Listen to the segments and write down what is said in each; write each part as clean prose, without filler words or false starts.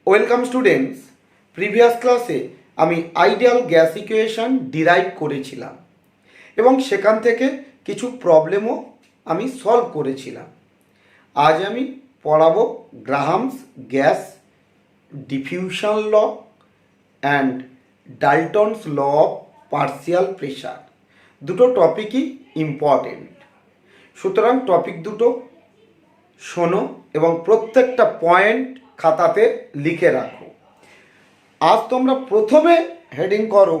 Welcome students. Previous ক্লাসে আমি ideal gas equation derive করেছিলাম এবং সেখান থেকে কিছু প্রবলেমও আমি সলভ করেছিলাম। আজ আমি পড়াবো Graham's gas diffusion law and Dalton's law of partial pressure. দুটো টপিকই ইম্পর্টেন্ট, সুতরাং টপিক দুটো শোনো এবং প্রত্যেকটা পয়েন্ট খাতাতে লিখে রাখো। আজ তোমরা প্রথমে হেডিং করো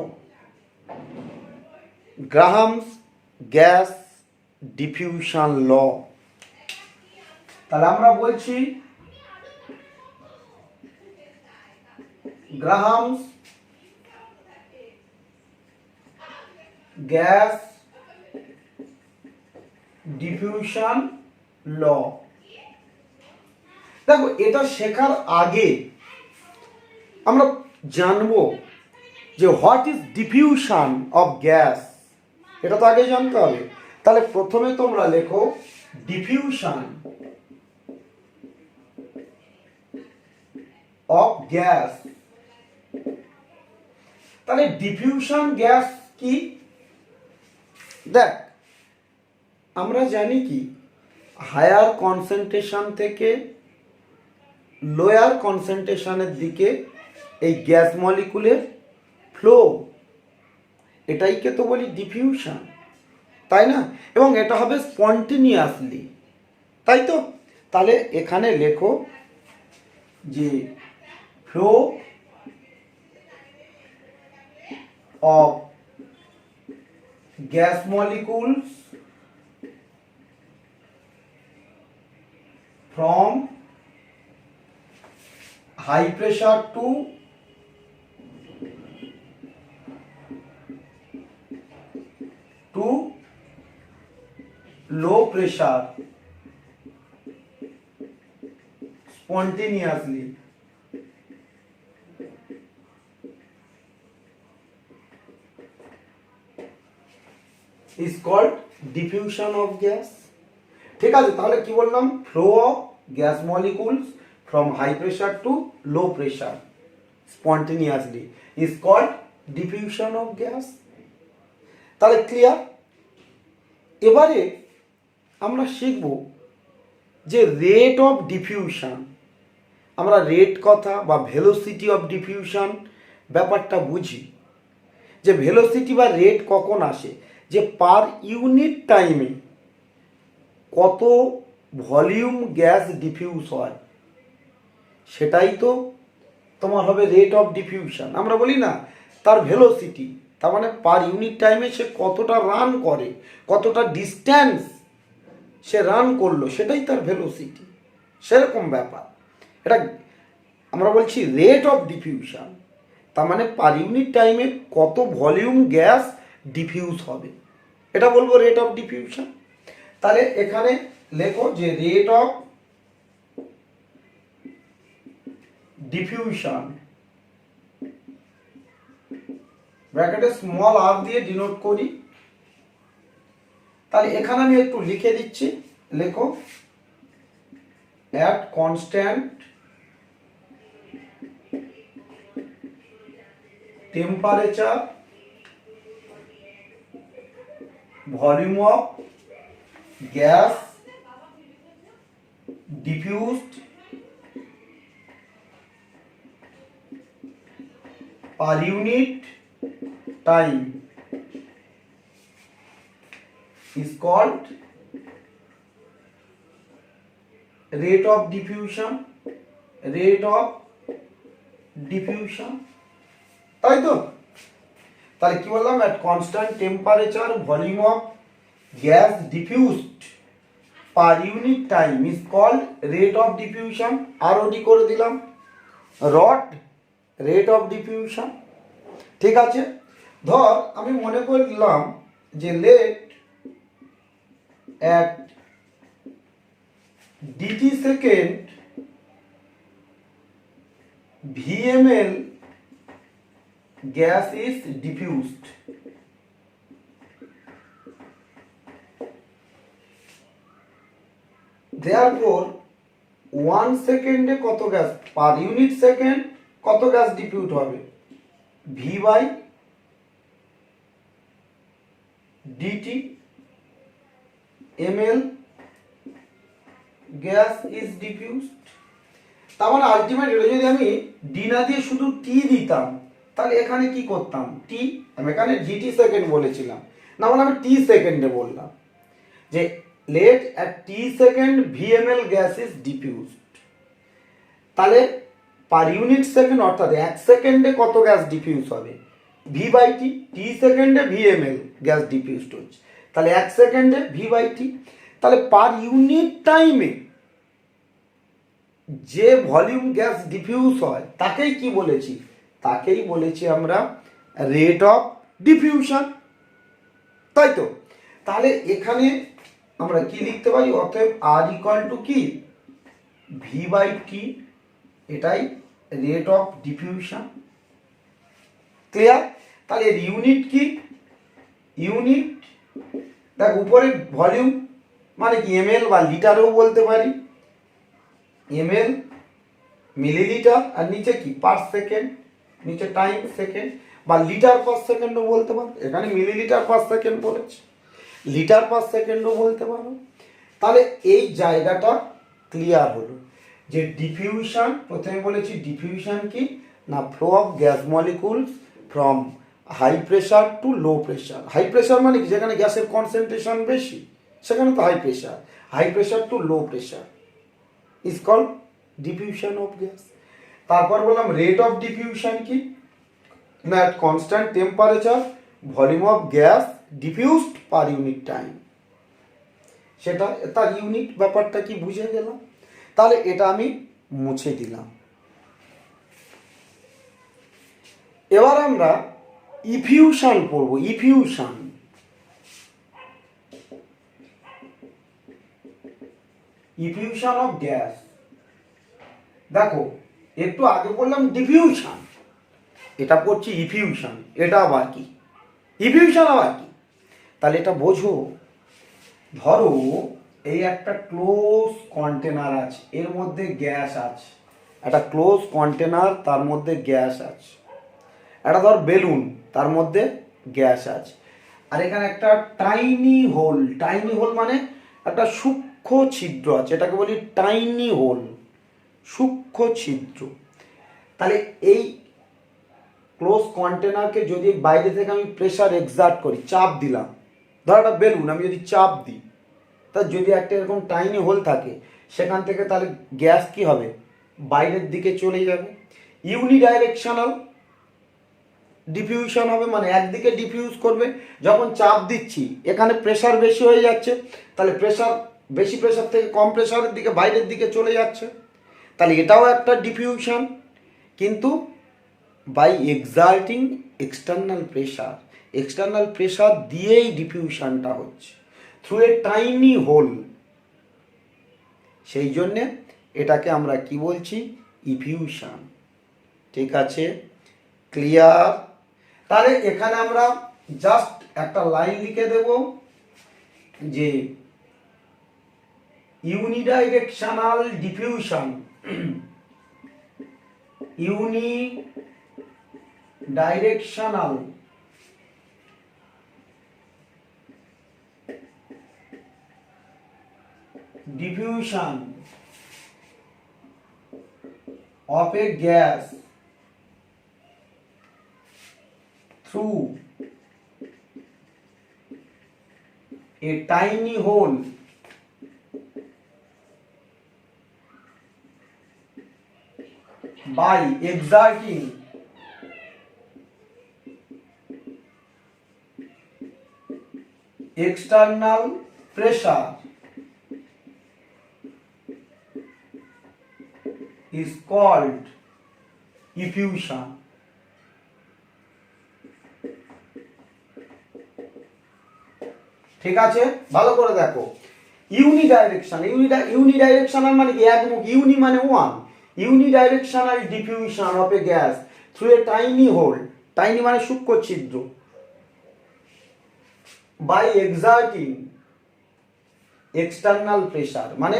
গ্রাহামস গ্যাস ডিফিউশন ল। তাহলে আমরা বলছি গ্রাহামস গ্যাস ডিফিউশন ল। দেখো, এটা শেখার আগে আমরা জানবো যে what is diffusion of gas, এটা তো আগে জানতে হবে। তাহলে প্রথমে তোমরা লেখো ডিফিউশন অফ গ্যাস। তাহলে ডিফিউশন গ্যাস কি? দেখ, আমরা জানি কি হায়ার কনসেন্ট্রেশন থেকে লোয়ার কনসেন্ট্রেশনের দিকে এই গ্যাস মলিকুলের ফ্লো, এটাইকে তো বলি ডিফিউশন, তাই না? এবং এটা হবে স্পন্টেনিয়াসলি, তাই তো? তাহলে এখানে লেখো যে flow of gas molecules from high pressure to low pressure spontaneously. Is called diffusion of gas. ঠিক আছে, তাহলে কি বললাম? Flow of gas molecules from high pressure to low pressure spontaneously is called diffusion of gas. তাহলে clear? এবারে আমরা শিখব যে রেট অফ ডিফিউশন। আমরা রেট কথা বা ভেলোসিটি অফ ডিফিউশন ব্যাপারটা বুঝি, যে ভেলোসিটি বা রেট কখন আসে, যে পার ইউনিট টাইমে কত ভলিউম গ্যাস ডিফিউজ হয়, সেটাই তো তোমার হবে রেট অফ ডিফিউশন। আমরা বলি না তার ভেলোসিটি, তার মানে পার ইউনিট টাইমে সে কতটা রান করে, কতটা ডিস্ট্যান্স সে রান করলো, সেটাই তার ভেলোসিটি। সেরকম ব্যাপার এটা। আমরা বলছি রেট অফ ডিফিউশন, তার মানে পার ইউনিট টাইমে কত ভলিউম গ্যাস ডিফিউজ হবে, এটা বলবো রেট অফ ডিফিউশন। তাহলে এখানে লেখো যে রেট অফ ডিফিউশন, ব্র্যাকেটে স্মল আর দিয়ে ডিনোট করি। তাহলে এখানে আমি একটু লিখে দিচ্ছি, লেখো at constant temperature volume of gas diffused per unit time is called rate of diffusion. Rate of diffusion, তাই তো? তাহলে কি বললাম? at constant temperature volume of gas diffused per unit time is called rate of diffusion. ROD করে দিলাম, rod rate of diffusion. ঠিক আছে, ধর আমি মনে করলাম যে let at dt second VML gas is diffused. Therefore 1 সেকেন্ডে কত গ্যাস, পার ইউনিট সেকেন্ড কত গ্যাস ডিফিউজ হবে, V by dt ml gas is diffused. তার মানে আলটিমেট এটা যদি আমি ডি না দিয়ে শুধু টি দিতাম তাহলে এখানে কি করতাম, টি আমি এখানে জিটি সেকেন্ড বলেছিলাম, না মানে আমি টি সেকেন্ডে বললাম যে let at T second V ml gas is diffused. তাহলে পার ইউনিট সেকেন্ড অর্থাৎ 1 সেকেন্ডে কত গ্যাস ডিফিউজ হবে, ভি বাই টি, টি সেকেন্ডে ভিএমএল গ্যাস ডিফিউজড হচ্ছে, তাহলে 1 সেকেন্ডে ভি বাই টি। তাহলে পার ইউনিট টাইমে যে ভলিউম গ্যাস ডিফিউজ হয় তাকেই কি বলেছি, তাকেই বলেছি আমরা রেট অফ ডিফিউশন, তাই তো। তাহলে এখানে আমরা কি লিখতে পারি, অতএব আর ইকুয়াল টু কি ভি বাই টি, এটাই রেট অফ ডিফিউশন। ক্লিয়ার? তাহলে এর ইউনিট কি, ইউনিট দেখ উপরে ভলিউম মানে কি এমএল বা লিটারেও বলতে পারি, এমএল মিলিলিটার, আর নিচে কি পার সেকেন্ড, নিচে টাইম সেকেন্ড, বা লিটার পার সেকেন্ডও বলতে পারো, এখানে মিলিলিটার পার সেকেন্ড বলেছে, লিটার পার সেকেন্ডও বলতে পারো। তাহলে এই জায়গাটা ক্লিয়ার হলো যে ডিফিউশন, প্রথমে বলেছি ডিফিউশন কি না, flow of gas molecules from high pressure to low pressure. High pressure মানে কি, যেখানে গ্যাসের কনসেন্ট্রেশন বেশি সেখানে তো high pressure, high pressure to low pressure is called diffusion of gas. তারপর বললাম রেট অফ ডিফিউশন কি না, at constant temperature volume of gas diffused per unit time, সেটা তার ইউনিট ব্যাপারটা কি বুঝে গেলাম। তাহলে এটা আমি মুছে দিলাম। এবার আমরা ইফিউশন পড়ব, ইফিউশন। ইফিউশন অফ গ্যাস, দেখো একটু আগে বললাম ডিফিউশন, এটা পড়ছি ইফিউশন, এটা আবার কি, ইফিউশন আবার কি, তাহলে এটা বোঝো। ধরো এই একটা ক্লোজ কন্টেনার আছে, এর মধ্যে গ্যাস আছে, একটা ক্লোজ কন্টেনার তার মধ্যে গ্যাস আছে, একটা ধর বেলুন তার মধ্যে গ্যাস আছে, আর এখানে একটা টাইনি হোল, টাইনি হোল মানে একটা সূক্ষ্ম ছিদ্র আছে, এটাকে বলি টাইনি হোল, সূক্ষ্ম ছিদ্র। তাহলে এই ক্লোজ কন্টেনারকে যদি বাইরে থেকে আমি প্রেসার এক্সার্ট করি, চাপ দিলাম, ধর একটা বেলুন আমি যদি চাপ দিই, তার যদি একটা এরকম টাইনি হোল থাকে সেখান থেকে, তাহলে গ্যাস কি হবে, বাইরের দিকে চলে যাবে। ইউনিডাইরেকশনাল ডিফিউশন হবে, মানে একদিকে ডিফিউজ করবে, যখন চাপ দিচ্ছি এখানে প্রেসার বেশি হয়ে যাচ্ছে, তাহলে প্রেসার বেশি প্রেসার থেকে কম প্রেসারের দিকে বাইরের দিকে চলে যাচ্ছে, তাহলে এটাও একটা ডিফিউশন, কিন্তু by exerting external pressure, external pressure দিয়েই ডিফিউশনটা হচ্ছে থ্রু এ টাইনি হোল, সেই জন্যে এটাকে আমরা কি বলছি, ইফিউশন। ঠিক আছে, ক্লিয়ার? তাহলে এখানে আমরা জাস্ট একটা লাইন লিখে দেব যে ইউনিডাইরেকশনাল diffusion, ইউনিডাইরেকশনাল diffusion of a gas through a tiny hole by exerting external pressure is called diffusion. ঠিক আছে, ভালো করে দেখো। ইউনিডাইরেকশন, ইউনিডাইরেকশনাল মানে কি, একমুখ, ইউনি মানে one, unidirectional diffusion of A gas through a tiny hole, tiny মানে সূক্ষ্ম ছিদ্র, বাই এক্সার্টিং এক্সটার্নাল প্রেসার মানে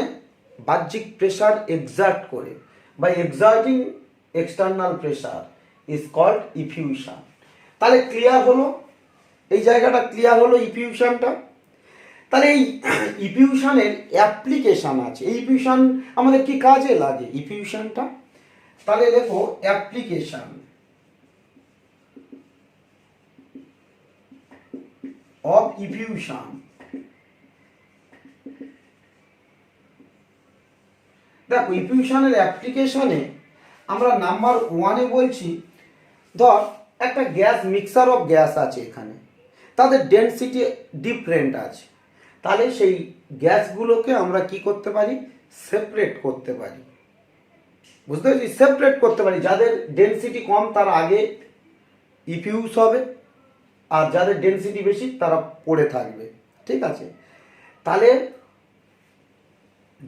বাহ্যিক প্রেসার এক্সার্ট করে বা exerting external pressure is called effusion. তাহলে ক্লিয়ার হলো, এই জায়গাটা ক্লিয়ার হলো ইফিউশনটা। তাহলে এই ইফিউশনের অ্যাপ্লিকেশান আছে, এই ইফিউশন আমাদের কি কাজে লাগে ইফিউশনটা? তাহলে দেখো অ্যাপ্লিকেশান অফ ইফিউশন। দেখো ইফিউশনের অ্যাপ্লিকেশনে আমরা নাম্বার ওয়ানে বলছি, ধর একটা গ্যাস মিক্সার অফ গ্যাস আছে, এখানে তাদের ডেনসিটি ডিফারেন্ট আছে, তাহলে সেই গ্যাসগুলোকে আমরা কি করতে পারি? সেপারেট করতে পারি। বুঝতে পারছি? সেপারেট করতে পারি। যাদের ডেনসিটি কম তার আগে ইফিউজ হবে, আর যাদের ডেনসিটি বেশি তারা পড়ে থাকবে। ঠিক আছে? তাহলে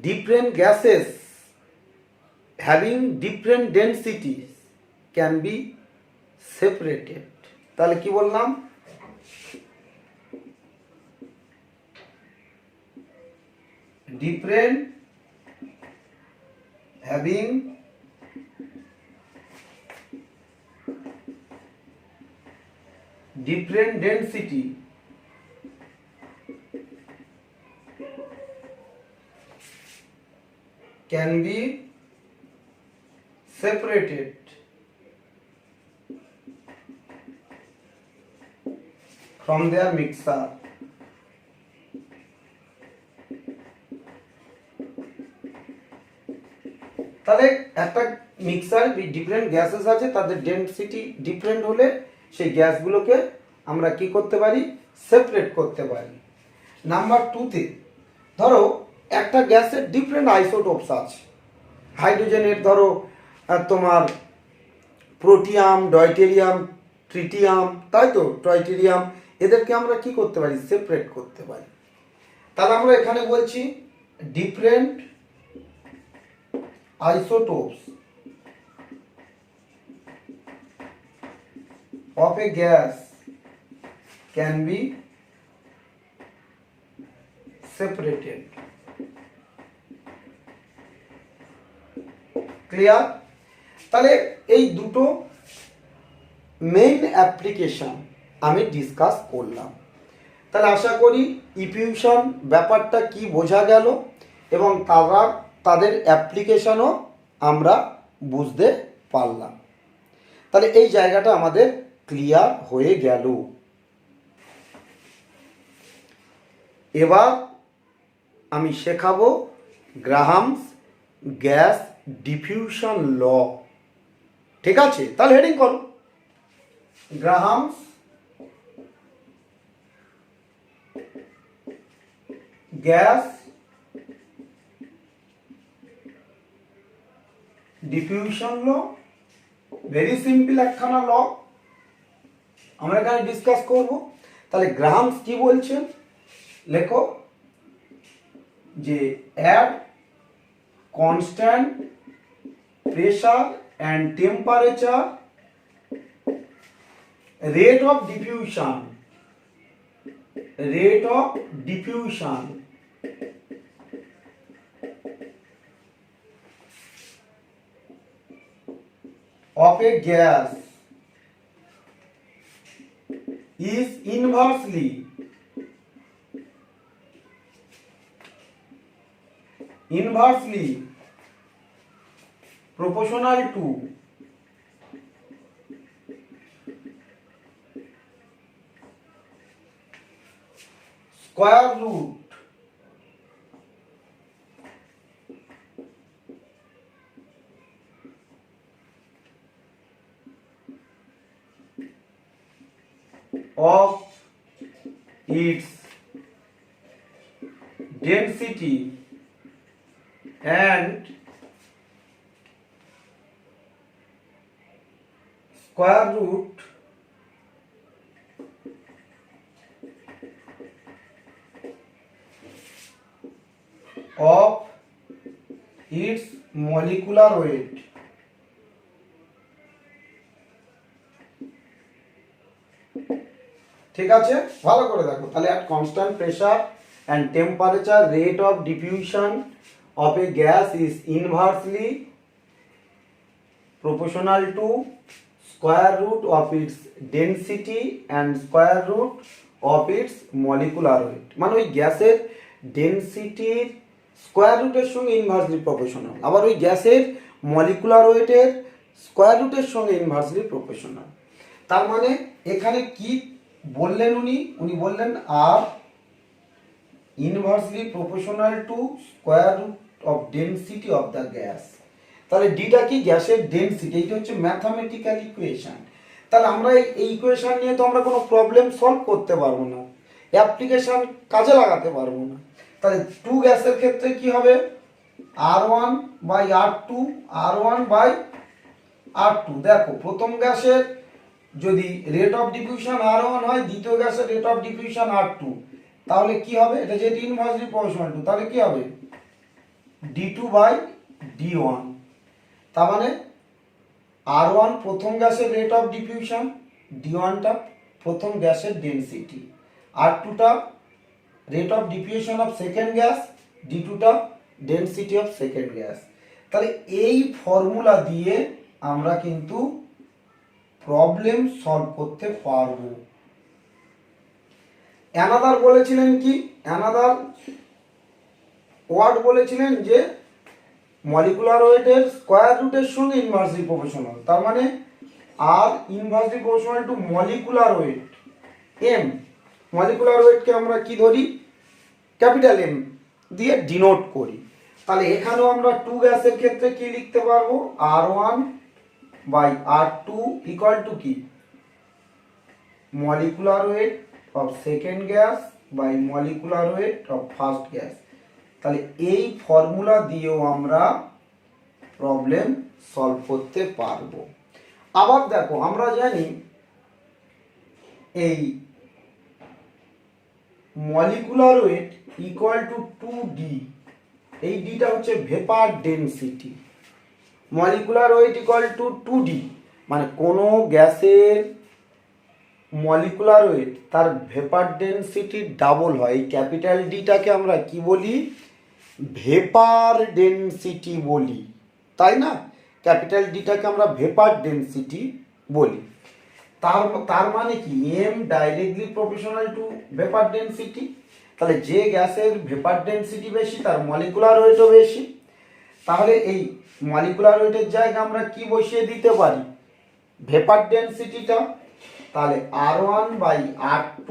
different gases having different densities can be separated. তাহলে কি বললাম? different having different density can be separated from their mixer. তাহলে একটা মিক্সার ডিফারেন্ট গ্যাসেস আছে, তাদের ডেনসিটি ডিফারেন্ট হলে সেই গ্যাসগুলোকে আমরা কি করতে পারি? সেপারেট করতে পারি। নাম্বার টুতে ধরো একটা গ্যাসের ডিফারেন্ট আইসোটোপস আছে, হাইড্রোজেনের ধরো তোমার প্রোটিয়াম, ডয়টেরিয়াম, ট্রিটিয়াম, তাই তো টয়টেরিয়াম, এদেরকে আমরা কি করতে পারি? সেপারেট করতে পারি। তাহলে আমরা এখানে বলছি different isotopes of a gas can be separated. Clear? তাহলে এই দুটো মেইন অ্যাপ্লিকেশন আমি ডিসকাস করলাম। তাহলে আশা করি ইফিউশন ব্যাপারটা কি বোঝা গেল এবং তাদের অ্যাপ্লিকেশনও আমরা বুঝতে পারলাম। তাহলে এই জায়গাটা আমাদের ক্লিয়ার হয়ে গেল। এবার আমি শেখাবো গ্রাহামস গ্যাস ডিফিউশন ল। ঠিক আছে? তাহলে হেডিং করো, গ্রাহামস গ্যাস ডিফিউশন ল। ভেরি সিম্পল একখানা ল আমরা এখানে ডিসকাস করব। তাহলে গ্রাহামস কি বলছেন লেখো, যে at constant pressure and temperature rate of diffusion of a gas is inversely proportional to square root of its density and square root of its molecular weight. ঠিক আছে? ভালো করে দেখো। তাহলে at constant pressure and temperature rate of diffusion of a gas is inversely proportional to square root of its density and square root of its molecular weight, মানে ওই গ্যাসের ডেনসিটির square রুটের সঙ্গে ইনভার্সলি প্রপোর্শনাল, আবার ওই গ্যাসের মলিকুলার ওয়েটের square রুটের সঙ্গে ইনভার্সলি প্রপোর্শনাল। তার মানে এখানে কি বললেন উনি বললেন R inversely proportional to square root of density of the gas. তাহলে ডিটা কি? গ্যাসের ডেনসিটি। এইটা হচ্ছে ম্যাথামেটিক্যাল ইকুয়েশন। তাহলে আমরা এই ইকুয়েশন নিয়ে তো আমরা কোনো প্রবলেম সলভ করতে পারবো না, অ্যাপ্লিকেশন কাজে লাগাতে পারবো না। তাহলে টু গ্যাসের ক্ষেত্রে কি হবে? R1 by R2, R1 by R2। দেখো প্রথম গ্যাসের যদি রেট অফ ডিফিউশন R1 হয়, দ্বিতীয় গ্যাসের রেট অফ ডিফিউশন R2, তাহলে কি হবে? এটা যেহেতু ইনভার্সলি প্রপোর্শনাল টু, তাহলে কি হবে? D2 by D1। তার মানে R1 প্রথম গ্যাসের রেট অফ ডিফিউশন, D1টা প্রথম গ্যাসের ডেনসিটি, R2টা rate of diffusion of second gas, D2টা ডেনসিটি অফ সেকেন্ড গ্যাস। তাহলে এই ফর্মুলা দিয়ে আমরা কিন্তু প্রবলেম সলভ করতে পারবো। অ্যানাদার বলেছিলেন কি? অ্যানাদার ওয়ার্ড বলেছিলেন যে মলিকুলার ওয়েটের স্কোয়ার রুটের সঙ্গে ইনভার্সলি প্রপোর্শনাল। তার মানে R inversely proportional to molecular weight M. Molecular ওয়েটকে আমরা কি ধরি? ক্যাপিটাল এম দিয়ে ডিনোট করি। তাহলে এখানেও আমরা টু গ্যাসের ক্ষেত্রে কি লিখতে পারবো? R1 by R2 equal to কি? Molecular weight of second gas by molecular weight of first gas. তাহলে এই ফর্মুলা দিয়েও আমরা প্রবলেম সলভ করতে পারবো। আবার দেখো আমরা জানি এই molecular weight equal to 2D। এই ডিটা হচ্ছে vapour density. Molecular weight equal to 2D, মানে কোনো গ্যাসের মলিকুলার ওয়েট তার ভেপার ডেনসিটি ডাবল হয়। এই ক্যাপিটাল ডিটাকে আমরা কি বলি? ভেপার ডেনসিটি বলি, তাই না? ক্যাপিটাল ডিটাকে আমরা ভেপার ডেনসিটি বলি। তার মানে কি? M directly proportional to vapour density. তাহলে যে গ্যাসের ভেপার ডেনসিটি বেশি তার মলিকুলার ওয়েটও বেশি। তাহলে এই মলিকুলার ওয়েটের জায়গায় আমরা কি বসিয়ে দিতে পারি? ভেপার ডেনসিটিটা। তাহলে R1 by R2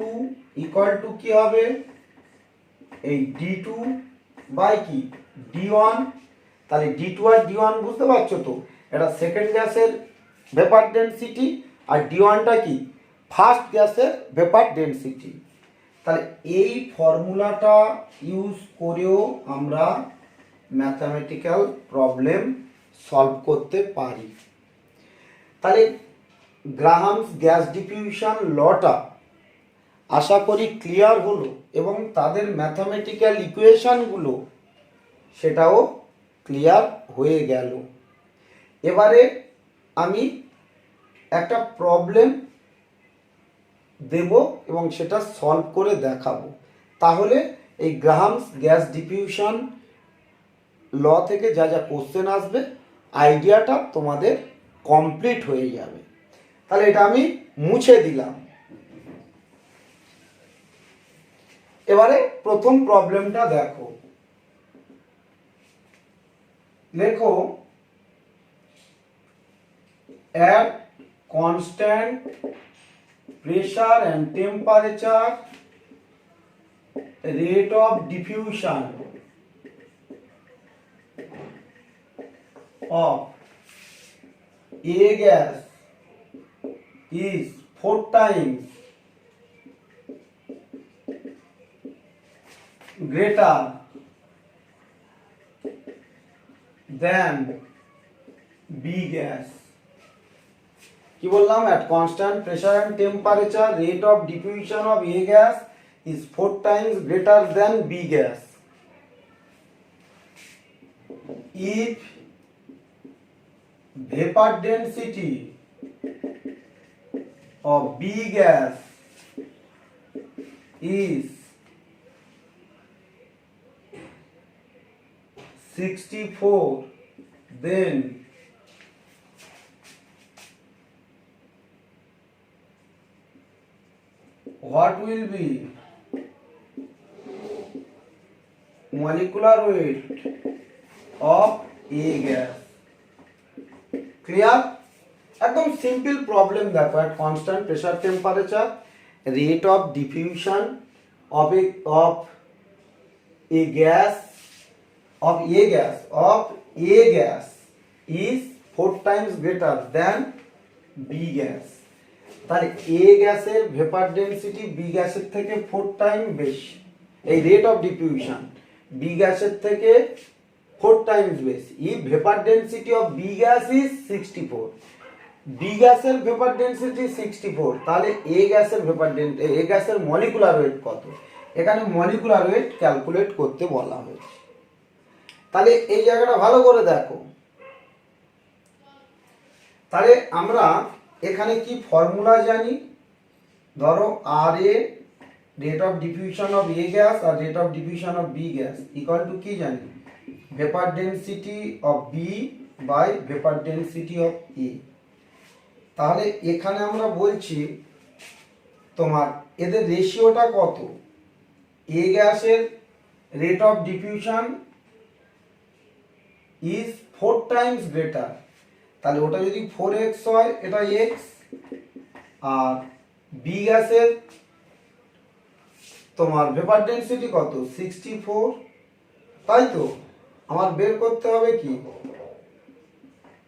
equal to কি হবে? এই D2 বাই কি? D1। তাহলে D2 আর D1 বুঝতে পারছো তো? এটা সেকেন্ড গ্যাসের ভেপার ডেনসিটি, আর D1টা কি? ফার্স্ট গ্যাসের ভেপার ডেনসিটি। তাহলে এই ফর্মুলাটা ইউজ করেও আমরা ম্যাথামেটিক্যাল প্রবলেম সলভ করতে পারি। তাহলে গ্রাহামস গ্যাস ডিফিউশন লটা আশা করি ক্লিয়ার হলো, এবং তাদের ম্যাথামেটিক্যাল ইকুয়েশনগুলো সেটাও ক্লিয়ার হয়ে গেল। এবারে আমি একটা প্রবলেম দেব এবং সেটা সলভ করে দেখাবো। তাহলে এই গ্রাহামস গ্যাস ডিফিউশন ল থেকে যা যা কোশ্চেন আসবে আইডিয়াটা তোমাদের কমপ্লিট হয়ে যাবে। তাহলে এটা আমি মুছে দিলাম। এবারে প্রথম প্রবলেমটা দেখো। লেখো at constant pressure and temperature rate of diffusion of a gas is 4 times greater than B gas। কি বললাম? at constant pressure and temperature rate of diffusion of A gas is 4 times greater than B gas if vapor density of B gas is 64, then what will be molecular weight of A gas? Clear? একদম simple problem দেখো, at constant pressure temperature rate of diffusion of a gas is 4 times greater than B gas. তাহলে A গ্যাসের vapour density B গ্যাসের থেকে 4 time বেশি, এই rate of diffusion B গ্যাসের থেকে 4 টাইমস বেশি। if vapor density of B gas is 64, B গ্যাসের ভেপার ডেনসিটি 64, তাহলে A গ্যাসের মলিকুলার ওয়েট কত? এখানে মলিকুলার ওয়েট ক্যালকুলেট করতে বলা হয়েছে। তাহলে এই জায়গাটা ভালো করে দেখো। তাহলে আমরা এখানে কি ফর্মুলা জানি? ধরো R A rate of diffusion of A gas R rate of diffusion of B gas equal to কি জানি? Vapour density of B by vapour density of A. তাহলে এখানে আমরা বলছি তোমার এদের রেশিওটা কত? এ গ্যাসের rate of diffusion is 4 Times greater, তাহলে ওটা যদি 4x হয় এটা x, আর বি গ্যাসের তোমার ভেপার ডেনসিটি কত? 64, তাই তো আমার বের করতে হবে কি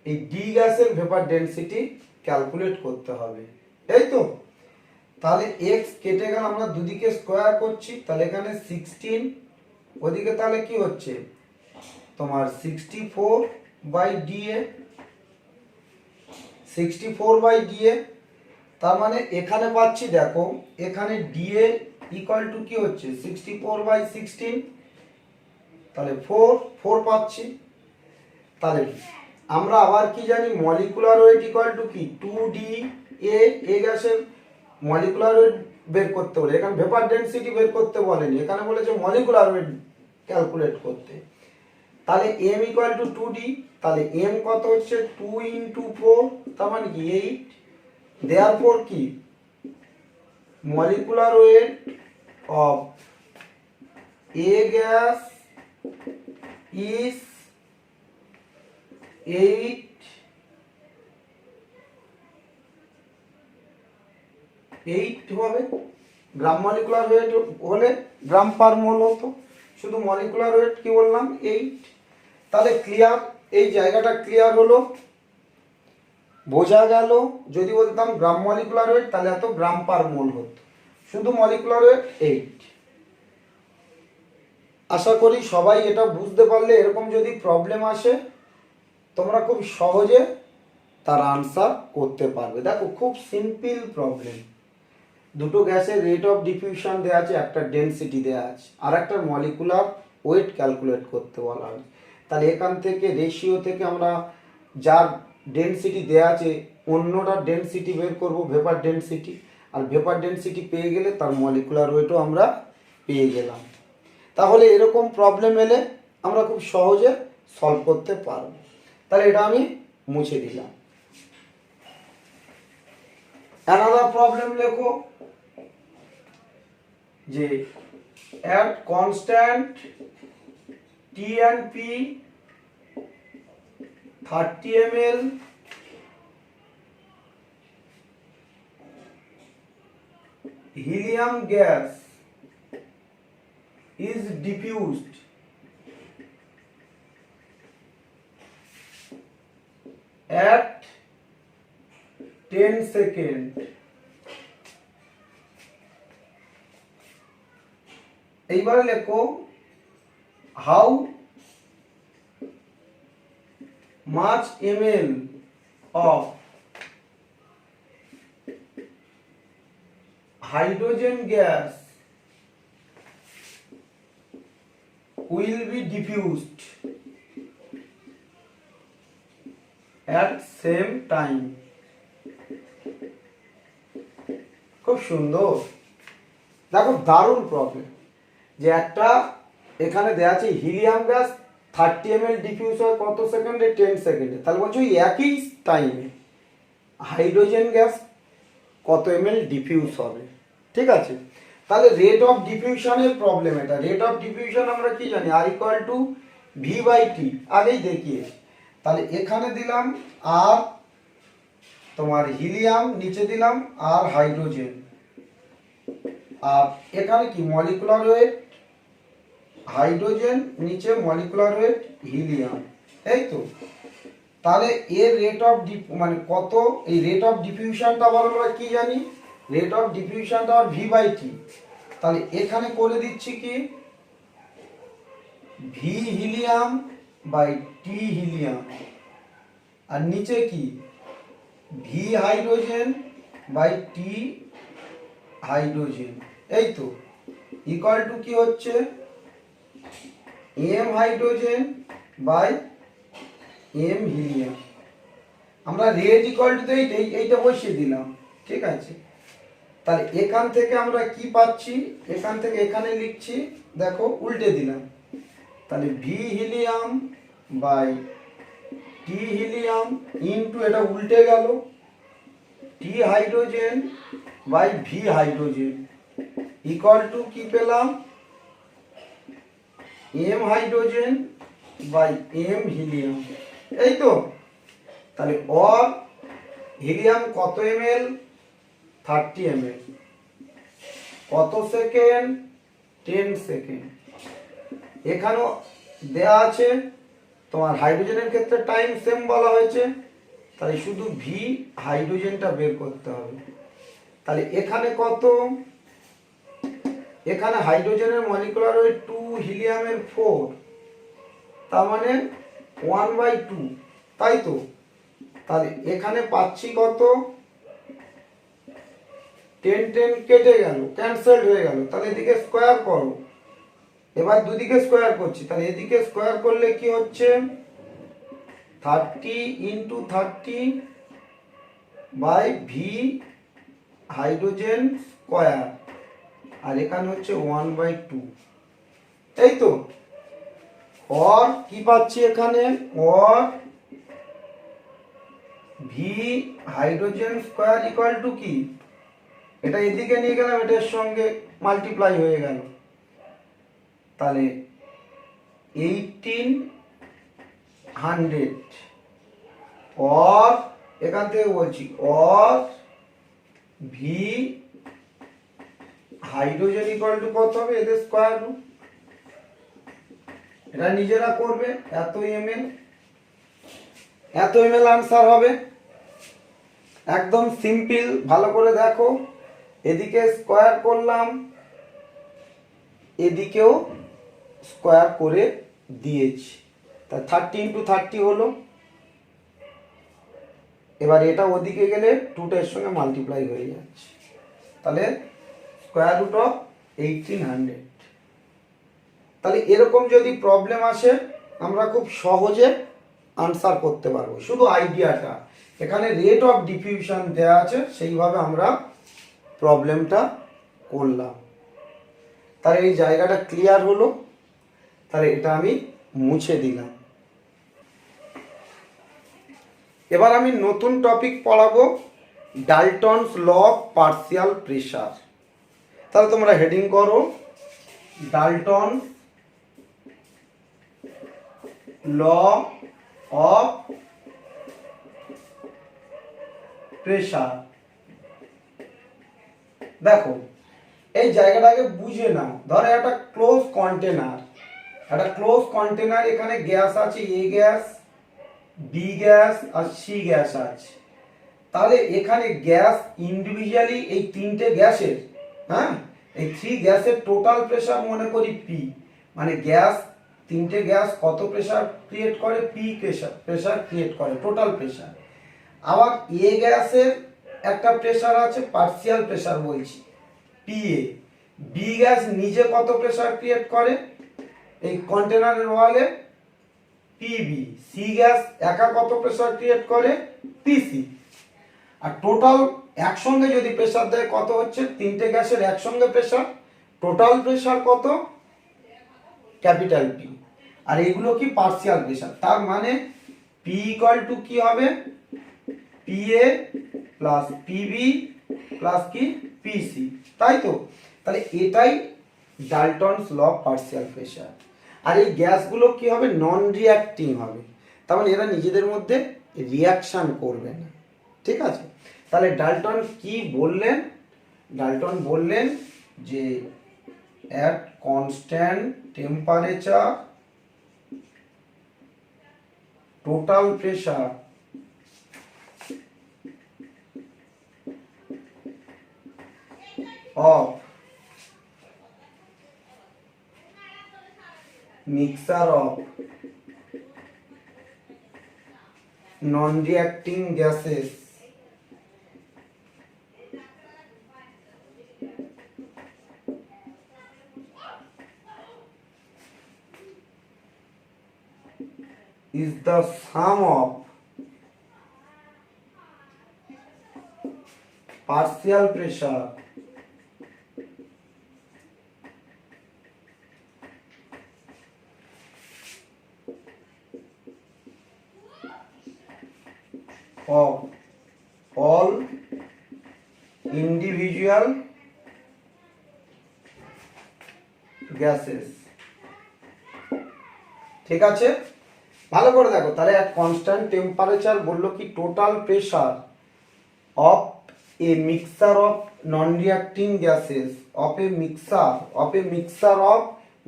এই ডি গ্যাসের ভেপার ডেনসিটি ক্যালকুলেট করতে হবে, এই তো। তাহলে x কেটে গেল, আমরা দুদিকে স্কয়ার করছি, তাহলে এখানে 16, ওদিকে তাহলে কি হচ্ছে তোমার 64 বাই ডিএ, 64 বাই ডিএ। তার মানে এখানে পাচ্ছি দেখো, এখানে ডিএ ইকুয়াল টু কি হচ্ছে 64 বাই 16, তাহলে 4 পাচ্ছি। তাহলে আমরা আবার কি জানি? মলিকুলার ওয়েট ইকুয়াল টু কি 2D এ গ্যাসের মলিকুলার ওয়েট বের করতে বলে, এখানে ভেপার ডেনসিটি বের করতে বলেনি, এখানে বলেছে মলিকুলার ওয়েট ক্যালকুলেট করতে। তাহলে m ইকুয়াল টু 2D, তাহলে m কত হচ্ছে 2 ইনটু 4, তার মানে কি 8। দেয়ারফর কি molecular weight of A gas is 8 হবে। গ্রাম মলিকুলার ওয়েট হলে গ্রাম পার মোল হতো, শুধু মলিকুলার ওয়েট কি বললাম 8। তাহলে ক্লিয়ার, এই জায়গাটা ক্লিয়ার হলো, বোঝা গেল। যদি বলতাম গ্রাম মলিকুলার ওয়েট তাহলে এত গ্রাম পার মোল হতো, শুধু মলিকুলার ওয়েট 8। আশা করি সবাই এটা বুঝতে পারলে, এরকম যদি প্রবলেম আসে তোমরা খুব সহজে তার আনসার করতে পারবে। দেখো খুব সিম্পল প্রবলেম, দুটো গ্যাসের রেট অফ ডিফিউশন দেওয়া আছে, একটা ডেনসিটি দেওয়া আছে, আর একটা মলিকুলার ওয়েট ক্যালকুলেট করতে বলা হয়েছে। তাহলে এখান থেকে রেশিও থেকে আমরা যার ডেনসিটি দেওয়া আছে অন্যটার ডেনসিটি বের করব, ভেপার ডেনসিটি, আর ভেপার ডেনসিটি পেয়ে গেলে তার মলিকুলার ওয়েটও আমরা পেয়ে গেলাম। তাহলে এরকম প্রবলেম এলে আমরা খুব সহজে সলভ করতে পারব। তাহলে এটা আমি মুছে দিলাম। অ্যানাদার প্রবলেম লেখো যে at constant T and P 30 ml helium gas is diffused at 10 seconds. এইবারে লেখো how much ml of hydrogen gas will be diffused at same time. খুব সুন্দর, দেখো দারুণ প্রবলেম। যে একটা এখানে দেওয়া আছে হিলিয়াম গ্যাস 30 ml ডিফিউজ হয় কত সেকেন্ডে? 10 সেকেন্ডে। তাহলে বলছি ওই একই টাইমে হাইড্রোজেন গ্যাস কত ml ডিফিউজ হবে। ঠিক আছে, তাহলে রেট অফ ডিফিউশনের প্রবলেম এটা। রেট অফ ডিফিউশন আমরা কি জানি? আর ইকুয়াল টু ভি বাই টি, আগেই দেখিয়েছি। তাহলে এখানে দিলাম আর তোমার হিলিয়াম, নিচে দিলাম আর হাইড্রোজেন, আর এখানে কি মলিকুলার ওয়েট হাইড্রোজেন, নিচে মলিকুলার ওয়েট হিলিয়াম, এই তো। তাহলে এর রেট অফ মানে কত, এই রেট অফ ডিফিউশনটা আবার আমরা কি জানি? রেট অফ ডিফিউশনটা আর ভি বাই টি। তাহলে এখানে করে দিচ্ছি কি V helium by T helium, আর নিচে কি V hydrogen by T hydrogen, এই তো। ইকুয়াল টু কি হচ্ছে M hydrogen by M helium. আমরা রেট ইকুয়াল টু এইটা বসিয়ে দিলাম। ঠিক আছে, তাহলে এখান থেকে আমরা কি পাচ্ছি? এখান থেকে এখানে লিখছি, দেখো উল্টে দিলাম। তাহলে V helium by T helium into, এটা উল্টে গেল, T hydrogen by V hydrogen equal to কি পেলাম? M hydrogen by M helium, এই তো। তাহলে অর হিলিয়াম কত ml? 30 ml, কত সেকেন্ড? 10 সেকেন্ড। এখানেও দেয়া আছে তোমার হাইড্রোজেনের ক্ষেত্রে টাইম সেম বলা হয়েছে, তাই শুধু ভি হাইড্রোজেনটা বের করতে হবে। তাহলে এখানে কত? এখানে হাইড্রোজেনের মলিকুলার ওয়েট 2, হিলিয়ামের 4, তার মানে 1/2, তাই তো। তাহলে এখানে পাচ্ছি কত? 10 10 কেটে গেল, ক্যান্সেলড হয়ে গেল। তাহলে এদিকে স্কোয়ার করো, এবার দুদিকে স্কোয়ার করছি। তাহলে এদিকে স্কোয়ার করলে কি হচ্ছে? 30 into 30 by V hydrogen square, আর এখানে হচ্ছে 1/2, এই তো। অর কি পাচ্ছি এখানে? Or V hydrogen square equal to কি? এটা এদিকে নিয়ে গেলাম, এটার সঙ্গে মাল্টিপ্লাই হয়ে গেল। তাহলে 1800, অর এখান থেকে বলছি or V hydrogen equal two কত হবে? এদের স্কোয়ার রুট, এটা নিজেরা করবে। এত ml আনসার হবে। একদম সিম্পল, ভালো করে দেখো। এদিকে স্কোয়ার করলাম, এদিকেও স্কোয়ার করে দিয়েছি। তা 30 ইন্টু 30 হলো। এবার এটা ওদিকে গেলে 2টা এর সঙ্গে মাল্টিপ্লাই হয়ে যাচ্ছে। তাহলে স্কোয়ার রুট অফ 1800। তাহলে এরকম যদি প্রবলেম আসে আমরা খুব সহজে আনসার করতে পারবো। শুধু আইডিয়াটা, এখানে রেট অফ ডিফিউশন দেওয়া আছে, সেইভাবে আমরা প্রবলেমটা করলাম। তাহলে এই জায়গাটা ক্লিয়ার হলো। তাহলে এটা আমি মুছে দিলাম। এবার আমি নতুন টপিক পড়াবো, ডাল্টনস ল অফ পার্শিয়াল প্রেসার। তাহলে তোমরা হেডিং করো ডাল্টন ল অফ প্রেসার। দেখো এই জায়গাটাকে বুঝে নাও। ধরো একটা ক্লোজ কন্টেনার, এখানে গ্যাস আছে, এ গ্যাস, বি গ্যাস আর সি গ্যাস আছে। তাহলে এখানে গ্যাস ইন্ডিভিজুয়ালি, এই তিনটে গ্যাসের, হ্যাঁ, এই 3 গ্যাসের টোটাল প্রেসার মনে করি পি, মানে গ্যাস, তিনটে গ্যাস কত প্রেসার ক্রিয়েট করে? পি প্রেসার ক্রিয়েট করে, টোটাল প্রেসার। আবার এ গ্যাসের একটা প্রেসার আছে, পার্শিয়াল প্রেসার বলছি, পিএ। বি গ্যাস নিজে কত প্রেসার ক্রিয়েট করে এই কন্টেনারের ওয়ালে? পিবি। সি গ্যাস একা কত প্রেসার ক্রিয়েট করে? পিসি। আর টোটাল একসঙ্গে যদি প্রেসার দেয় কত হচ্ছে? তিনটে গ্যাসের একসঙ্গে প্রেসার, টোটাল প্রেসার কত? Capital P. আর এগুলো কি পার্সিয়াল প্রেশার। তার মানে পি ইকুয়াল টু কি হবে, পিএ প্লাস পিবি প্লাস কি পিসি, তাই তো। তাহলে এটাই ডাল্টনস ল অফ পার্সিয়াল প্রেশার। আর এই গ্যাসগুলো কি হবে, নন রিয়াক্টিং হবে, তার মানে এরা নিজেদের মধ্যে রিয়াকশন করবে না, ঠিক আছে। তাহলে ডাল্টন কি বললেন, ডাল্টন বললেন যে at constant temperature total pressure of mixture of non-reacting gases is the sum of partial pressure of all individual gases, ঠিক আছে। ভালো করে দেখো, তাহলে at constant temperature বললো কি total pressure of a mixture of non-reacting gases of a mixture of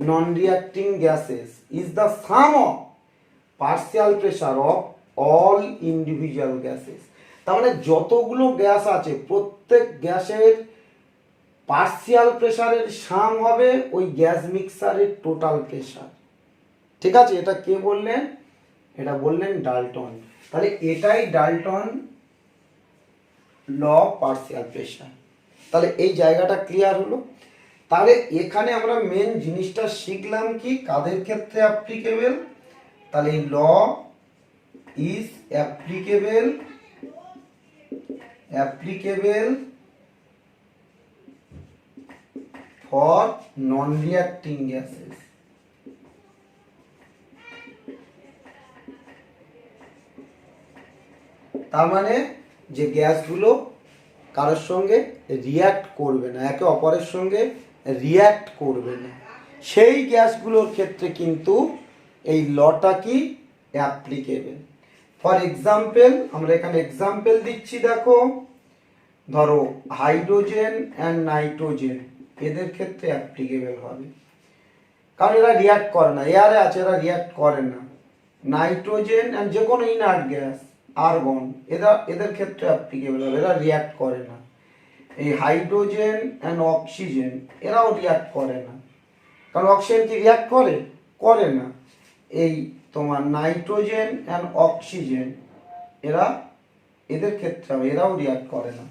non-reacting gases is the sum of partial pressure of all individual gases। তার মানে যতগুলো গ্যাস আছে প্রত্যেক গ্যাসের পার্সিয়াল প্রেসারের সাম হবে ওই গ্যাস মিক্সারের টোটাল প্রেসার, ঠিক আছে। এটা কে বললেন, এটা বললেন ডাল্টন। তাহলে এটাই Dalton law of partial pressure. তাহলে এই জায়গাটা ক্লিয়ার হলো। তাহলে এখানে আমরা মেন জিনিসটা শিখলাম কি, কাদের ক্ষেত্রে অ্যাপ্লিকেবল, তাহলে law is applicable for non reacting gases. তার মানে যে গ্যাসগুলো কারোর সঙ্গে রিয়্যাক্ট করবে না, একে অপরের সঙ্গে রিয়্যাক্ট করবে না, সেই গ্যাসগুলোর ক্ষেত্রে কিন্তু এই লটা কি অ্যাপ্লিকেবল। ফর এক্সাম্পল আমরা এখানে এক্সাম্পল দিচ্ছি, দেখো ধরো হাইড্রোজেন অ্যান্ড নাইট্রোজেন, এদের ক্ষেত্রে অ্যাপ্লিকেবল হবে, কারণ এরা রিয়্যাক্ট করে না, এয়ারে আছে এরা রিয়্যাক্ট করে না। নাইট্রোজেন অ্যান্ড যে কোনো ইনার্ট গ্যাস আর্গন, এদের ক্ষেত্রে অ্যাপ্লিকেবল হবে, এরা রিয়্যাক্ট করে না। এই হাইড্রোজেন অ্যান্ড অক্সিজেন এরাও রিয়্যাক্ট করে না, কারণ অক্সিজেন কি রিয়্যাক্ট করে, করে না। এই তোমার নাইট্রোজেন অ্যান্ড অক্সিজেন এদের ক্ষেত্রে হবে, এরাও রিয়্যাক্ট করে না।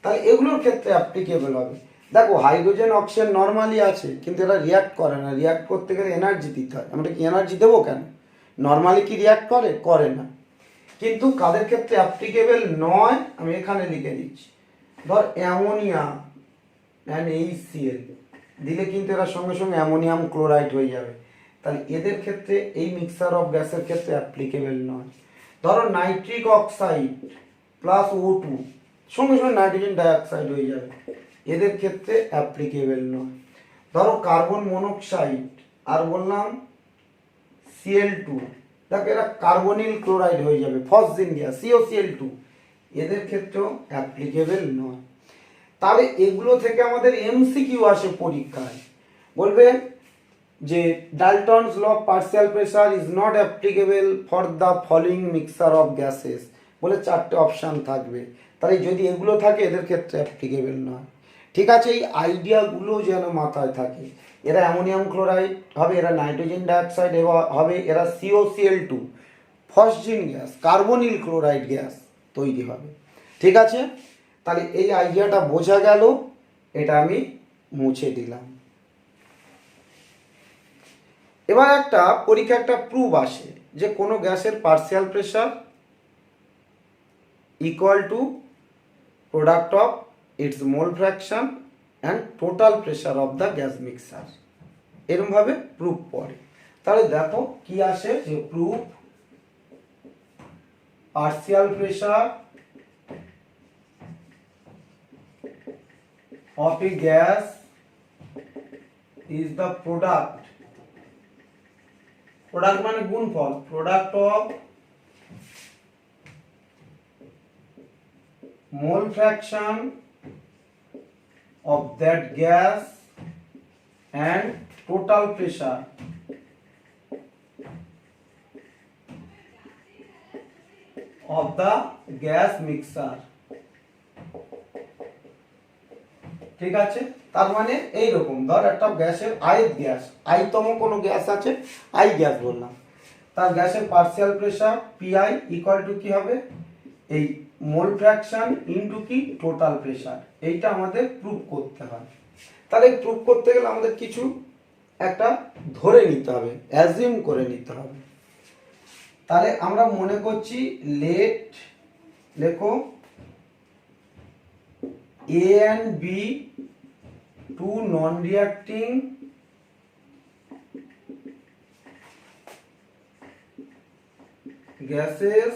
তাহলে এগুলোর ক্ষেত্রে অ্যাপ্লিকেবল হবে। দেখো হাইড্রোজেন অক্সিজেন নর্মালি আছে কিন্তু এরা রিয়্যাক্ট করে না, রিয়্যাক্ট করতে গেলে এনার্জি দিতে হয়, আমরা কি এনার্জি দেবো কেন, নর্মালি কি রিয়্যাক্ট করে, করে না। কিন্তু কাদের ক্ষেত্রে অ্যাপ্লিকেবল নয় আমি এখানে লিখে দিচ্ছি, ধর অ্যামোনিয়া অ্যান্ড HCl দিলে কিন্তু এরা সঙ্গে সঙ্গে অ্যামোনিয়াম ক্লোরাইড হয়ে যাবে, তাহলে এদের ক্ষেত্রে এই মিক্সার অফ গ্যাসের ক্ষেত্রে অ্যাপ্লিকেবল নয়। ধরো নাইট্রিক অক্সাইড প্লাস O2 সঙ্গে সঙ্গে নাইট্রোজেন ডাইঅক্সাইড হয়ে যাবে, এদের ক্ষেত্রে অ্যাপ্লিকেবল নয়। ধরো কার্বন মনোক্সাইড আর বললাম Cl2, দেখো এরা কার্বনিল ক্লোরাইড হয়ে যাবে, ফসজিন গ্যাস COCl2, এদের ক্ষেত্রেও অ্যাপ্লিকেবল নয়। তাহলে এগুলো থেকে আমাদের MCQ আসে পরীক্ষায়, বলবে যে Dalton's law of partial pressure is not applicable for the following mixer of gases, বলে চারটে অপশান থাকবে। তাহলে যদি এগুলো থাকে এদের ক্ষেত্রে অ্যাপ্লিকেবল নয়, ঠিক আছে। এই আইডিয়াগুলো যেন মাথায় থাকে, এরা অ্যামোনিয়াম ক্লোরাইড হবে, এরা নাইট্রোজেন ডাইঅক্সাইড হবে, এরা COCl2 phosgene gas carbonyl chloride gas তৈরি হবে, ঠিক আছে। তাহলে এই আইডিয়াটা বোঝা গেল, এটা আমি মুছে দিলাম। এবার একটা পরীক্ষা একটা প্রুফ আসে যে কোনো গ্যাসের partial pressure equal two product of its mole fraction and total pressure of the gas mixer, এরমভাবে প্রুফ পড়ে। তাহলে দেখো কি আসে, যে proof partial pressure of a gas is the product মানে গুণফল, product of mole fraction of that gas and total pressure of the gas mixture। ঠিক আছে, তার মানে এইরকম ধর একটা গ্যাসের আয়ত গ্যাস, আয়তম কোনো গ্যাস আছে, আই গ্যাস বললাম, তার গ্যাসের partial pressure PI equal to কি হবে, এই মোল ফ্র্যাকশন ইনটু কি টোটাল প্রেসার। এইটা আমাদের প্রুফ করতে হয়। তাহলে প্রুফ করতে গেলে আমাদের কিছু একটা ধরে নিতে হবে, অ্যাজিউম করে নিতে হবে। তাহলে আমরা মনে করছি লেট, লেখো A and B, two non-reacting gases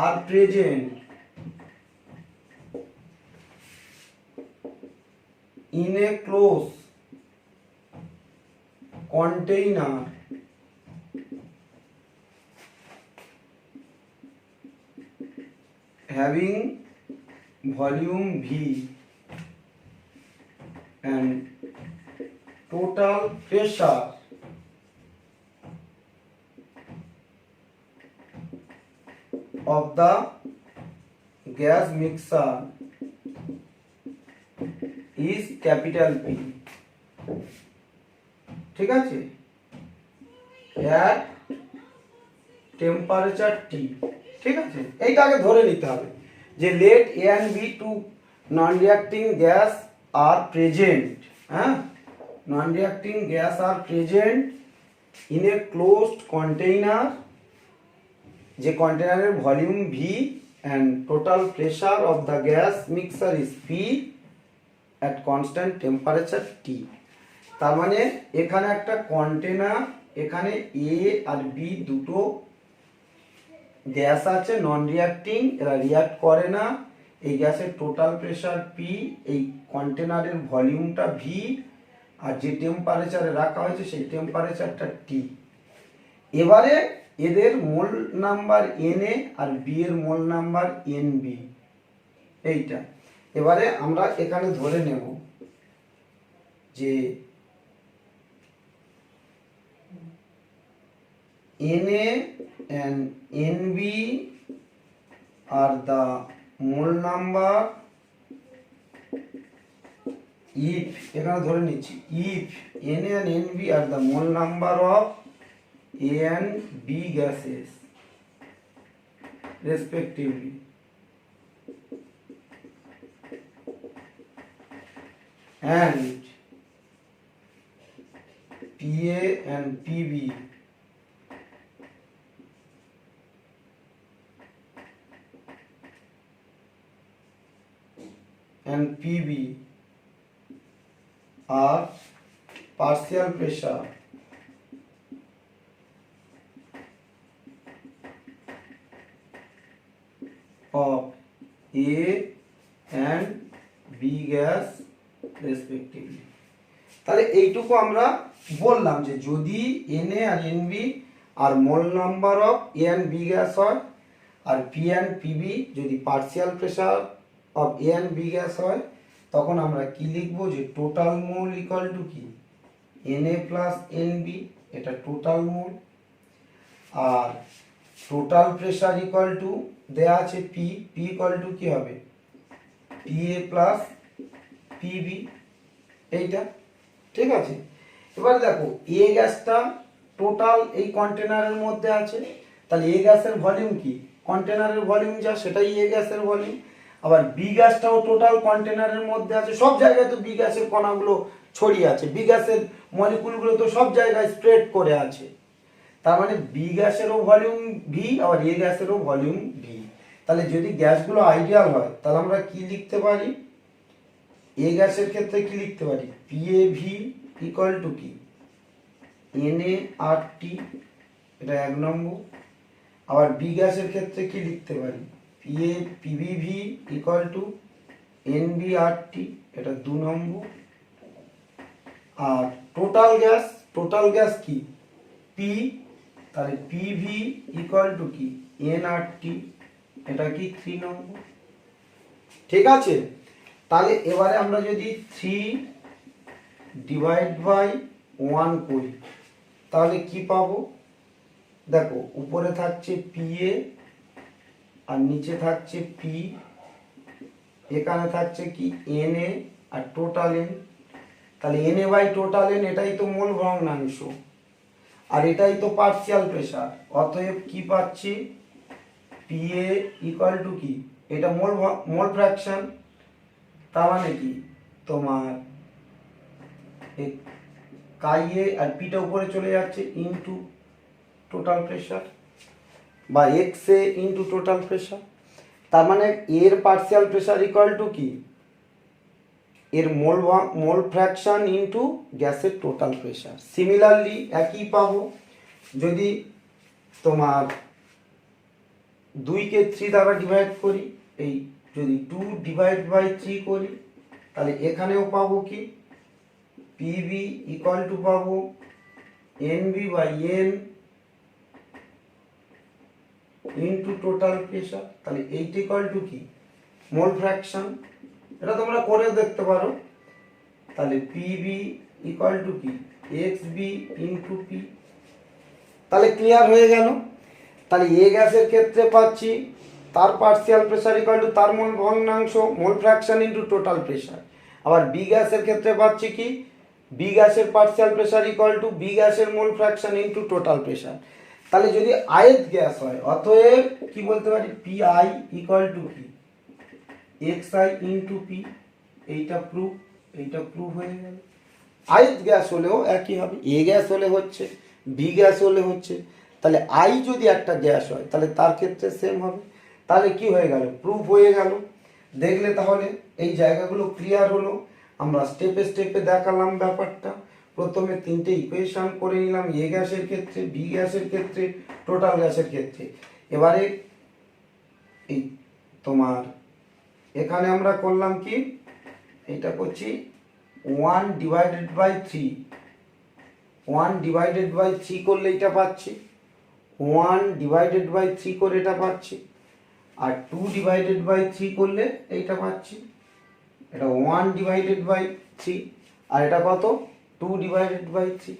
are present in a closed container having volume V and total pressure of the gas mixer is capital P। ঠিক আছে, at temperature T। ঠিক আছে, এইটা আগে ধরে নিতে হবে যে let A and B two non-reacting gas are present, হ্যাঁ, non-reacting gas are present in a closed container, যে কন্টেনারের volume V and total pressure of the gas mixture is P at constant temperature T। তার মানে এখানে একটা container, এখানে A R B দুটো gas আছে নন reacting, এরা রিয়াক্ট করে না, এই গ্যাসের টোটাল প্রেসার পি, এই কন্টেনারের ভলিউমটা ভি, আর যে টেম্পারেচারে রাখা হয়েছে সেই টেম্পারেচারটা টি। এবারে এদের মোল নাম্বার এন এ আর বি এর মোল নাম্বার এন বি, এইটা এবারে আমরা এখানে ধরে নেব যে Na and Nb are the mole number if, এখানে ধরে নিচ্ছি if Na and Nb are the mole number of A and B gases respectively, and Pa and Pb and Pb are partial pressure of A and B gas respectively। তাহলে এইটুকু আমরা বললাম যে যদি Na আর Nb আর mole number of A and B gas হয়, আর P and Pb যদি partial pressure of A and B gas হয়, তখন আমরা কি লিখবো যে টোটাল মোল ইকুয়াল টু কি Na প্লাস Nb, এটা টোটাল মোল, আর টোটাল প্রেসার ইকুয়াল টু দেয়া আছে P, P ইকুয়াল টু কি হবে Pa প্লাস Pb, এইটা। ঠিক আছে, এবার দেখো A গ্যাসটা টোটাল এই কন্টেনারের মধ্যে আছে, তাহলে A গ্যাসের ভলিউম কি, কন্টেনারের ভলিউম যা সেটাই A গ্যাসের ভলিউম। আবার বি গ্যাসটাও টোটাল কন্টেনারের মধ্যে আছে, সব জায়গায় তো বি গ্যাসের কণাগুলো ছড়িয়ে আছে, বি গ্যাসের মলিকুলগুলো তো সব জায়গায় স্প্রেড করে আছে, তার মানে বি গ্যাসেরও ভলিউম ভি, আবার এ গ্যাসেরও ভলিউম ভি। তাহলে যদি গ্যাসগুলো আইডিয়াল হয় তাহলে আমরা কি লিখতে পারি, এ গ্যাসের ক্ষেত্রে কি লিখতে পারি, পিএভি ইকুয়াল টু কি NaRT, এটা 1 নম্বর। আবার বি গ্যাসের ক্ষেত্রে কি লিখতে পারি, PbV ইকুয়াল টু NbRT, এটা 2 নম্বর। আর টোটাল গ্যাস কি P, তাহলে PV ইকুয়াল টু কি nRT, এটা কি 3 নম্বর। ঠিক আছে, তাহলে এবারে আমরা যদি 3/1 করি তাহলে কি পাবো, দেখো উপরে থাকছে PA আর নিচে থাকছে P, এখানে থাকছে কি Na আর টোটাল N, তাহলে Na/টোটাল N এটাই তো মোল ভগ্নাংশ আর এটাই তো পার্শিয়াল প্রেসার, অতএব কি পাচ্ছি PA ইকুয়াল টু কি, এটা মোল ফ্র্যাকশন, তার মানে কি তোমার কাইয়ে আর পিটা উপরে চলে যাচ্ছে ইনটু টোটাল প্রেসার বা এক্সএ ইনটু টোটাল প্রেসার, তার মানে এর পার্শিয়াল প্রেসার ইকুয়াল টু কি এর মোল ফ্র্যাকশন ইনটু গ্যাসের টোটাল প্রেসার। সিমিলারলি একই পাবো যদি তোমার 2 কে 3 দ্বারা ডিভাইড করি, এই যদি 2/3 করি তাহলে এখানেও পাবো কি PV ইকুয়াল টু পাবো NB/N ইনটু টোটাল প্রেসার, তাহলে এইটা ইকুয়াল টু কি মোল ফ্র্যাকশন, এটা তোমরা করেও দেখতে পারো। তাহলে PV ইকুয়াল টু কি XB ইনটু P, তাহলে ক্লিয়ার হয়ে গেল। তাহলে এ গ্যাসের ক্ষেত্রে পাচ্ছি তার পার্শিয়াল প্রেসার ইকুয়াল টু তার মোল ভগ্নাংশ, mole fraction into total pressure. আবার বি গ্যাসের ক্ষেত্রে পাচ্ছি কি বি গ্যাসের partial pressure equal to B গ্যাসের mole fraction into total pressure. তাহলে যদি আয়ত গ্যাস হয় অতএব কি বলতে পারি PI ইকুয়াল টু কি XI ইনটু P, এইটা প্রুফ হয়ে গেল। আয়ত গ্যাস হলেও একই হবে, এ গ্যাস হলে হচ্ছে, বি গ্যাস হলে হচ্ছে, তাহলে আই যদি একটা গ্যাস হয় তাহলে তার ক্ষেত্রে সেম হবে। তাহলে কি হয়ে গেল, প্রুফ হয়ে গেল। দেখলে তাহলে এই জায়গাগুলো ক্লিয়ার হলো, আমরা স্টেপে স্টেপে দেখালাম ব্যাপারটা। প্রথমে 3টে ইকুয়েশন করে নিলাম, এ গ্যাসের ক্ষেত্রে, বি গ্যাসের ক্ষেত্রে, টোটাল গ্যাসের ক্ষেত্রে। এবারে এই তোমার এখানে আমরা করলাম কি, এটা করছি 1/3, 1/3 করলে এটা পাচ্ছি, 1/3 করে এটা পাচ্ছি, আর 2/3 করলে এইটা পাচ্ছি, এটা 1/3 আর এটা কত 2/3।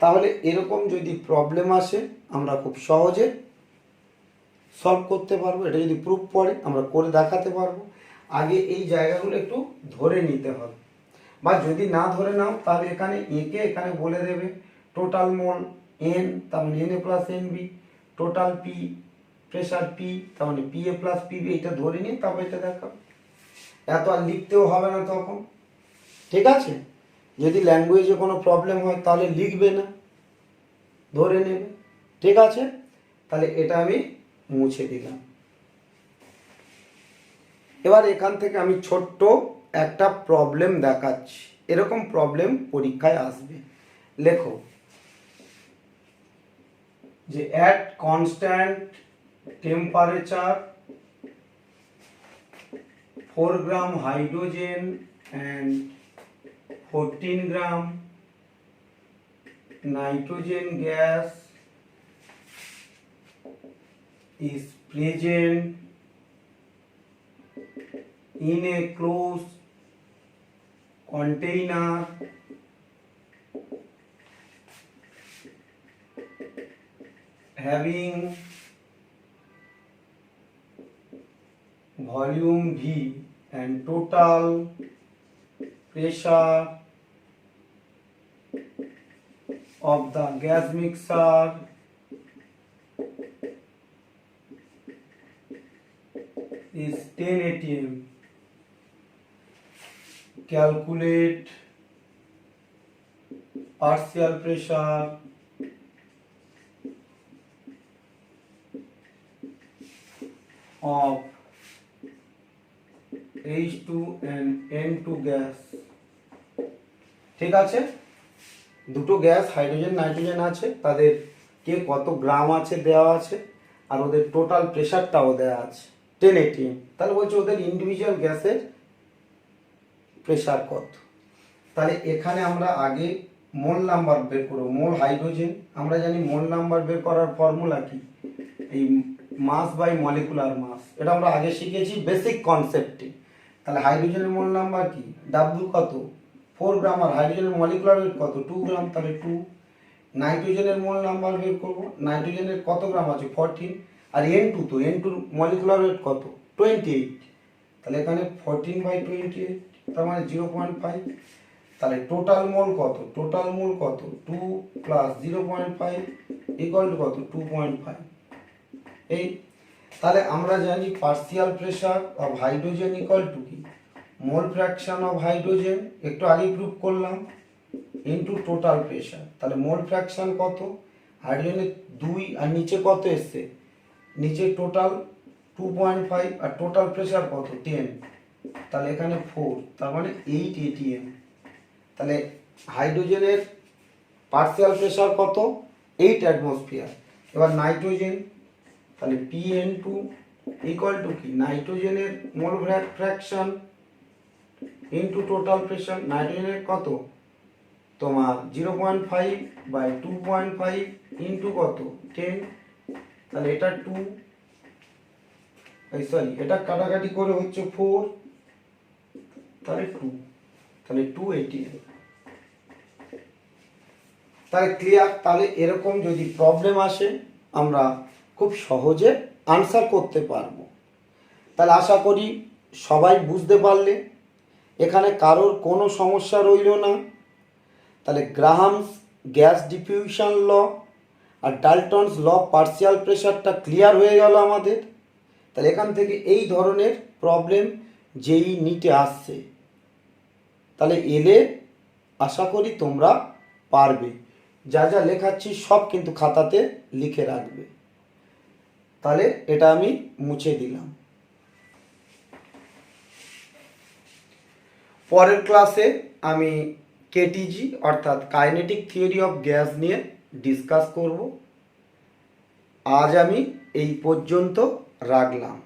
তাহলে এরকম যদি প্রবলেম আসে আমরা খুব সহজে সলভ করতে পারবো। এটা যদি প্রুফ পড়ে আমরা করে দেখাতে পারবো। আগে এই জায়গাগুলো একটু ধরে নিতে হবে, বা যদি না ধরে নাও তাহলে এখানে একে এখানে বলে দেবে টোটাল মোল N, তার মানে Na plus NB, total P pressure P, তার মানে PA প্লাস PB, এটা ধরে নিয়ে তারপর এটা দেখাবো। এত আর লিখতেও হবে না তখন, ঠিক আছে। যদি ল্যাঙ্গুয়েজে কোনো প্রবলেম হয় তাহলে লিখবে না, ধরে নেবে, ঠিক আছে। তাহলে এটা আমি মুছে দিলাম। এবার এখান থেকে আমি ছোট্ট একটা প্রবলেম দেখাচ্ছি, এরকম প্রবলেম পরীক্ষায় আসবে। লেখো যে at constant temperature 4 gram hydrogen and 14 gram nitrogen gas is present in a closed container having volume V and total pressure of the gas mixture is 10 atm. Calculate partial pressure of H2 and N2 gas. ঠিক আছে, দুটো gas hydrogen nitrogen আছে, তাদের কে কত গ্রাম আছে দেওয়া আছে, আর ওদের টোটাল প্রেশারটাও দেওয়া আছে 10 atm। তাহলে বলছে ওদের ইন্ডিভিজুয়াল গ্যাসের প্রেশার কত। তাহলে এখানে আমরা আগে মোল নাম্বার বের করব। মোল হাইড্রোজেন, আমরা জানি মোল নাম্বার বের করার ফর্মুলা কি, এই মাস বাই মলিকুলার মাস, এটা আমরা আগে শিখেছি বেসিক কনসেপ্টে। তাহলে হাইড্রোজেনের মোল নাম্বার কি, ডাব্লিউ কত 4 গ্রাম, আর হাইড্রোজেনের মলিকুলার ওয়েট কত 2 গ্রাম, তাহলে 2। নাইট্রোজেনের মোল নাম্বার বের করব, নাইট্রোজেনের কত গ্রাম আছে 14, আর N2 তো N2 মলিকুলার ওয়েট কত 28, তাহলে এখানে 14/28, তার মানে 0.5। তাহলে টোটাল মোল কত, টোটাল মোল কত 2 প্লাস 0.5 ইকুয়াল টু কত 2.5। এই তাহলে আমরা জানি partial pressure of hydrogen equal to কি, মোল ফ্র্যাকশন অফ হাইড্রোজেন, একটু আগে প্রুভ করলাম, ইনটু টোটাল প্রেসার। তাহলে মোল ফ্র্যাকশন কত, হাইড্রোজেনের 2 আর নিচে কত এসছে, নিচে টোটাল 2.5 আর টোটাল প্রেসার কত 10, তাহলে এখানে 4, তার মানে 8 atm। তাহলে হাইড্রোজেনের পার্সিয়াল প্রেসার কত 8 অ্যাটমসফিয়ার। এবার নাইট্রোজেন, তাহলে PN2 ইকুয়াল টু কি, নাইট্রোজেনের মোল ফ্র্যাকশন ইনটু টোটাল প্রেসার, নাইট্রোজেনের কত তোমার 0.5/2.5 ইনটু কত 10, তাহলে এটা 2, সরি এটা কাটাকাটি করে হচ্ছে 4, তাহলে 2, তাহলে 2 atm। তাহলে ক্লিয়ার। তাহলে এরকম যদি প্রবলেম আসে আমরা খুব সহজে আনসার করতে পারবো। তাহলে আশা করি সবাই বুঝতে পারলে, এখানে কারোর কোনো সমস্যা রইল না। তাহলে গ্রাহামস গ্যাস ডিফিউশন ল আর ডাল্টনস ল পার্সিয়াল প্রেসারটা ক্লিয়ার হয়ে গেল আমাদের। তাহলে এখান থেকে এই ধরনের প্রবলেম যেই নিটে আসছে, তাহলে এলে আশা করি তোমরা পারবে। যা যা লেখাচ্ছি সব কিন্তু খাতাতে লিখে রাখবে। তাহলে এটা আমি মুছে দিলাম। পরের ক্লাসে আমি কেটিজি অর্থাৎ কাইনেটিক থিওরি অফ গ্যাস নিয়ে ডিসকাস করব। আজ আমি এই পর্যন্ত রাখলাম।